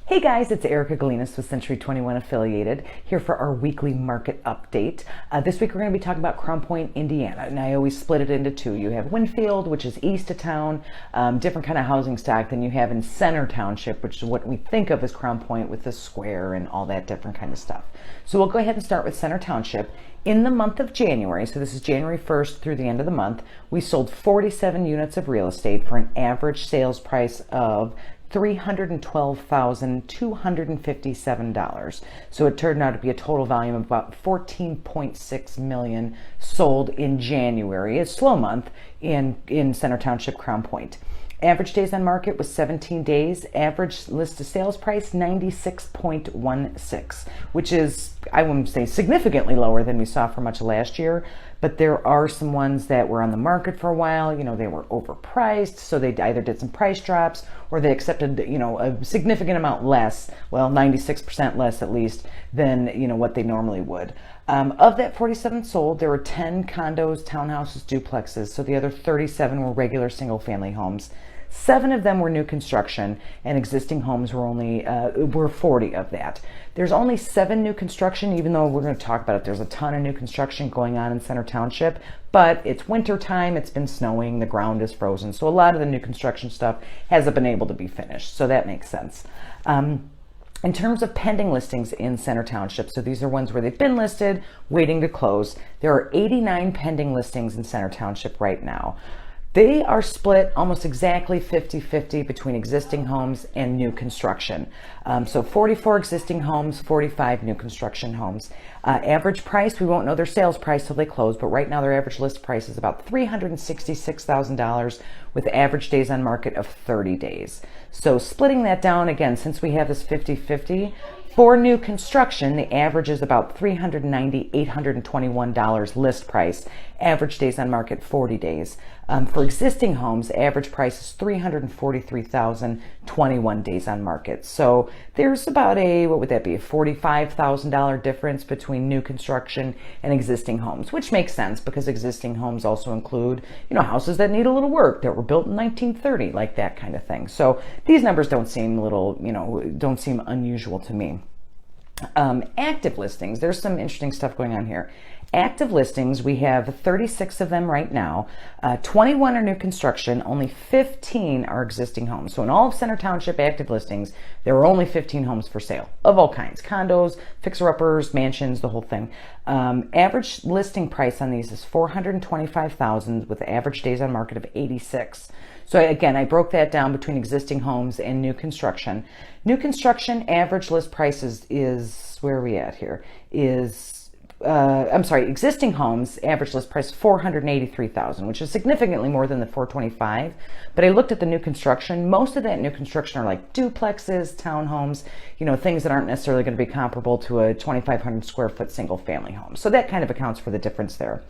Hey guys, it's Erica Galinas with Century 21 Affiliated here for our weekly market update. This week we're going to be talking about Crown Point, Indiana, and I always split it into two. You have Winfield, which is east of town, different kind of housing stock than you have in Center Township, which is what we think of as Crown Point with the square and all that different kind of stuff. So we'll go ahead and start with Center Township. In the month of January, so this is January 1st through the end of the month, we sold 47 units of real estate for an average sales price of $312,257. So it turned out to be a total volume of about 14.6 million sold in January, a slow month in Center Township, Crown Point. Average days on market was 17 days. Average list to sales price 96.16, which is, I wouldn't say significantly lower than we saw for much of last year, but there are some ones that were on the market for a while. You know, they were overpriced, so they either did some price drops or they accepted, a significant amount less, well, 96% less at least, than, what they normally would. Of that 47 sold, there were 10 condos, townhouses, duplexes, so the other 37 were regular single-family homes. 7 of them were new construction, and existing homes were 40 of that. There's only 7 new construction, even though we're going to talk about it. There's a ton of new construction going on in Center Township, but it's winter time, it's been snowing, the ground is frozen, so a lot of the new construction stuff hasn't been able to be finished, so that makes sense. In terms of pending listings in Center Township, so these are ones where they've been listed, waiting to close, there are 89 pending listings in Center Township right now. They are split almost exactly 50-50 between existing homes and new construction. So 44 existing homes, 45 new construction homes. Average price, we won't know their sales price till they close, but right now their average list price is about $366,000 with average days on market of 30 days. So splitting that down again, since we have this 50-50, for new construction, the average is about $821 list price. Average days on market, 40 days. For existing homes, average price is $343,021 days on market. So there's about a $45,000 difference between new construction and existing homes, which makes sense because existing homes also include, houses that need a little work that were built in 1930, like that kind of thing. So these numbers don't seem don't seem unusual to me. Active listings, there's some interesting stuff going on here. Active listings, we have 36 of them right now. 21 are new construction, only 15 are existing homes. So in all of Center Township active listings, there are only 15 homes for sale of all kinds, condos, fixer-uppers, mansions, the whole thing. Average listing price on these is $425,000 with average days on market of 86. So again, I broke that down between existing homes and new construction. New construction average list prices is where are we at here? Existing homes average list price $483,000, which is significantly more than the $425. But I looked at the new construction. Most of that new construction are like duplexes, townhomes, things that aren't necessarily going to be comparable to a 2,500 square foot single family home. So that kind of accounts for the difference there.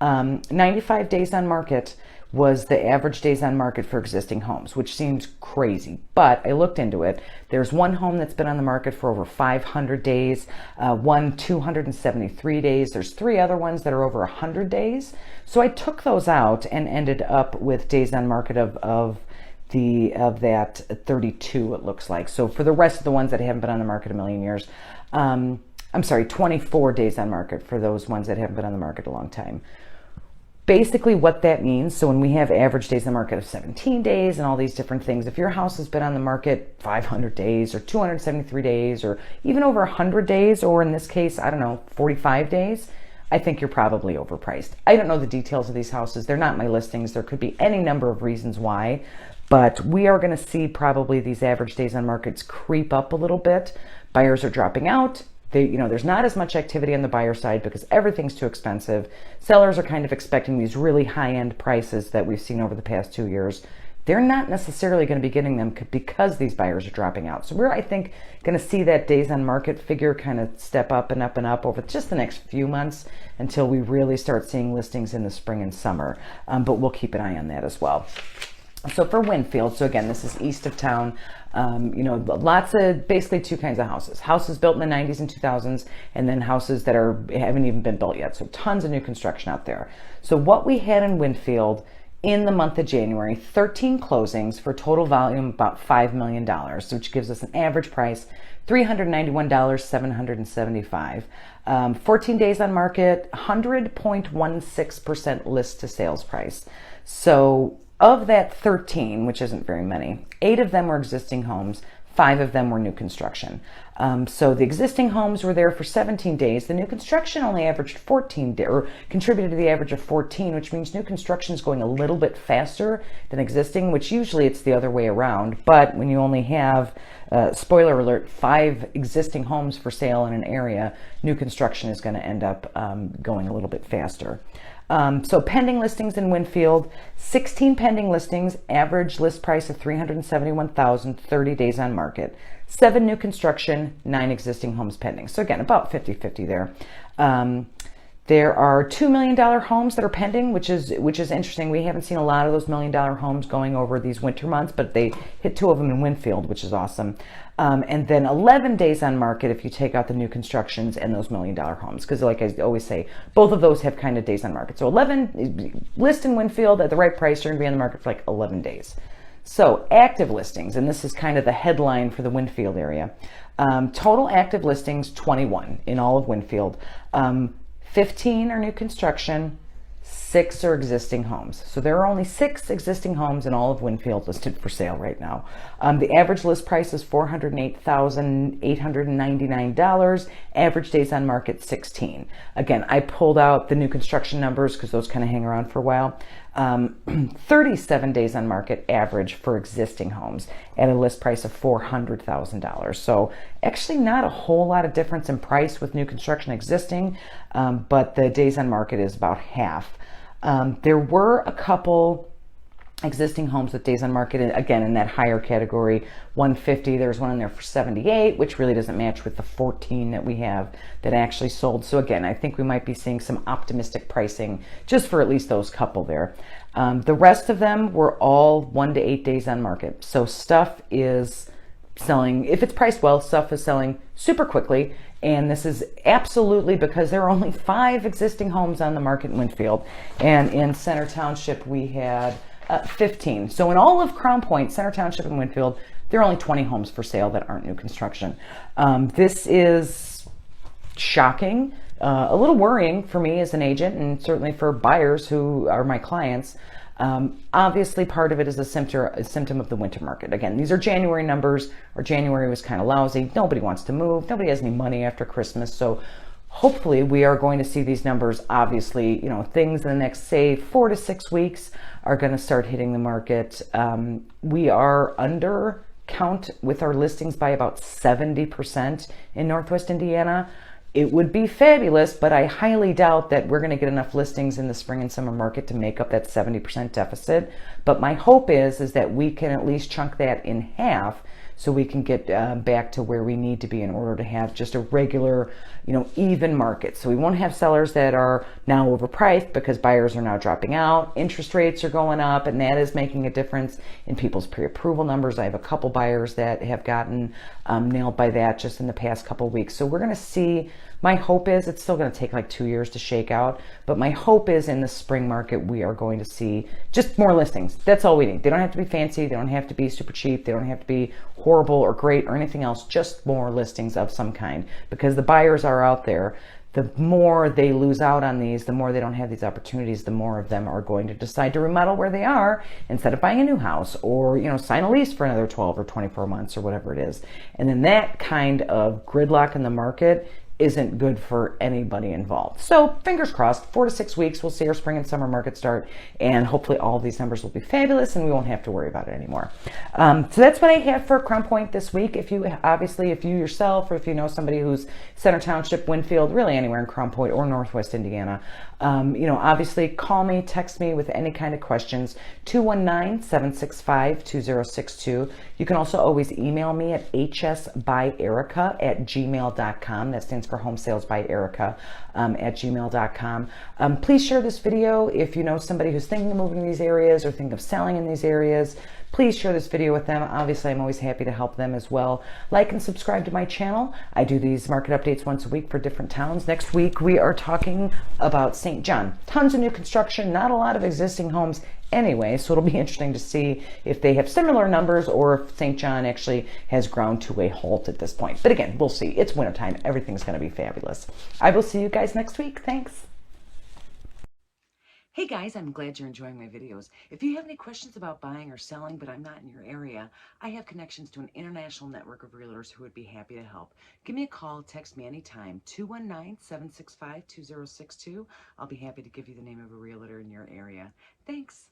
95 days on market was the average days on market for existing homes, which seems crazy, but I looked into it. There's one home that's been on the market for over 500 days, one 273 days. There's 3 other ones that are over 100 days. So I took those out and ended up with days on market of that 32, it looks like. So for the rest of the ones that haven't been on the market a million years, 24 days on market for those ones that haven't been on the market a long time. Basically what that means, so when we have average days on the market of 17 days and all these different things, if your house has been on the market 500 days or 273 days or even over 100 days, or in this case, 45 days, I think you're probably overpriced. I don't know the details of these houses. They're not my listings. There could be any number of reasons why, but we are going to see probably these average days on markets creep up a little bit. Buyers are dropping out. There's not as much activity on the buyer side because everything's too expensive. Sellers are kind of expecting these really high-end prices that we've seen over the past 2 years. They're not necessarily going to be getting them because these buyers are dropping out. So we're, I think, going to see that days on market figure kind of step up and up and up over just the next few months until we really start seeing listings in the spring and summer. But we'll keep an eye on that as well. So for Winfield, so again, this is east of town. Lots of basically 2 kinds of houses. Houses built in the 90s and 2000s, and then houses that haven't even been built yet. So tons of new construction out there. So what we had in Winfield in the month of January, 13 closings for a total volume about $5 million, which gives us an average price $391,775. 14 days on market, 100.16% list to sales price. So of that 13, which isn't very many, 8 of them were existing homes, 5 of them were new construction. So the existing homes were there for 17 days. The new construction only averaged 14 or contributed to the average of 14, which means new construction is going a little bit faster than existing, which usually it's the other way around. But when you only have, spoiler alert, 5 existing homes for sale in an area, new construction is going to end up going a little bit faster. So pending listings in Winfield, 16 pending listings, average list price of $371,000, 30 days on market. 7 new construction, 9 existing homes pending. So again, about 50-50 there. There are $2 million homes that are pending, which is interesting. We haven't seen a lot of those $1 million homes going over these winter months, but they hit 2 of them in Winfield, which is awesome. And then 11 days on market if you take out the new constructions and those $1 million homes, because like I always say, both of those have kind of days on market. So 11 list in Winfield at the right price, you're going to be on the market for like 11 days. So active listings, and this is kind of the headline for the Winfield area. Total active listings, 21 in all of Winfield. 15 are new construction, 6 are existing homes. So there are only 6 existing homes in all of Winfield listed for sale right now. The average list price is $408,899. Average days on market, 16. Again, I pulled out the new construction numbers because those kind of hang around for a while. 37 days on market average for existing homes at a list price of $400,000. So actually not a whole lot of difference in price with new construction existing, but the days on market is about half. There were a couple existing homes with days on market, again in that higher category, 150. There's one in there for 78, which really doesn't match with the 14 that we have that actually sold. So again, I think we might be seeing some optimistic pricing just for at least those couple there. The rest of them were all 1 to 8 days on market. So stuff is selling, if it's priced well, stuff is selling super quickly. And this is absolutely because there are only 5 existing homes on the market in Winfield. And in Center Township, we had 15. So in all of Crown Point, Center Township and Winfield, there are only 20 homes for sale that aren't new construction. This is shocking, a little worrying for me as an agent, and certainly for buyers who are my clients. Obviously, part of it is a symptom of the winter market. Again, these are January numbers. Or January was kind of lousy. Nobody wants to move. Nobody has any money after Christmas. So hopefully we are going to see these numbers. Obviously, things in the next, say, 4 to 6 weeks are going to start hitting the market. We are under count with our listings by about 70% in Northwest Indiana. It would be fabulous, but I highly doubt that we're going to get enough listings in the spring and summer market to make up that 70% deficit. But my hope is that we can at least chunk that in half so we can get back to where we need to be in order to have just a regular, even market. So we won't have sellers that are now overpriced because buyers are now dropping out. Interest rates are going up, and that is making a difference in people's pre-approval numbers. I have a couple buyers that have gotten nailed by that just in the past couple weeks. So we're going to see, my hope is, it's still going to take like 2 years to shake out, but my hope is in the spring market, we are going to see just more listings. That's all we need. They don't have to be fancy. They don't have to be super cheap. They don't have to be horrible or great or anything else, just more listings of some kind, because the buyers are out there. The more they lose out on these, the more they don't have these opportunities, the more of them are going to decide to remodel where they are instead of buying a new house, or sign a lease for another 12 or 24 months or whatever it is. And then that kind of gridlock in the market isn't good for anybody involved. So fingers crossed, 4 to 6 weeks, we'll see our spring and summer market start, and hopefully all of these numbers will be fabulous and we won't have to worry about it anymore. So that's what I have for Crown Point this week. If you yourself, or if you know somebody who's Center Township, Winfield, really anywhere in Crown Point or Northwest Indiana, obviously call me, text me with any kind of questions, 219-765-2062. You can also always email me at hsbyerica@gmail.com. That stands for Home Sales by Erica at gmail.com. Please share this video if you know somebody who's thinking of moving to these areas or thinking of selling in these areas. Please share this video with them. Obviously, I'm always happy to help them as well. Like and subscribe to my channel. I do these market updates once a week for different towns. Next week, we are talking about St. John. Tons of new construction, not a lot of existing homes anyway, so it'll be interesting to see if they have similar numbers or if St. John actually has ground to a halt at this point. But again, we'll see. It's wintertime. Everything's going to be fabulous. I will see you guys next week. Thanks. Hey guys, I'm glad you're enjoying my videos. If you have any questions about buying or selling, but I'm not in your area, I have connections to an international network of realtors who would be happy to help. Give me a call, text me anytime, 219-765-2062. I'll be happy to give you the name of a realtor in your area. Thanks.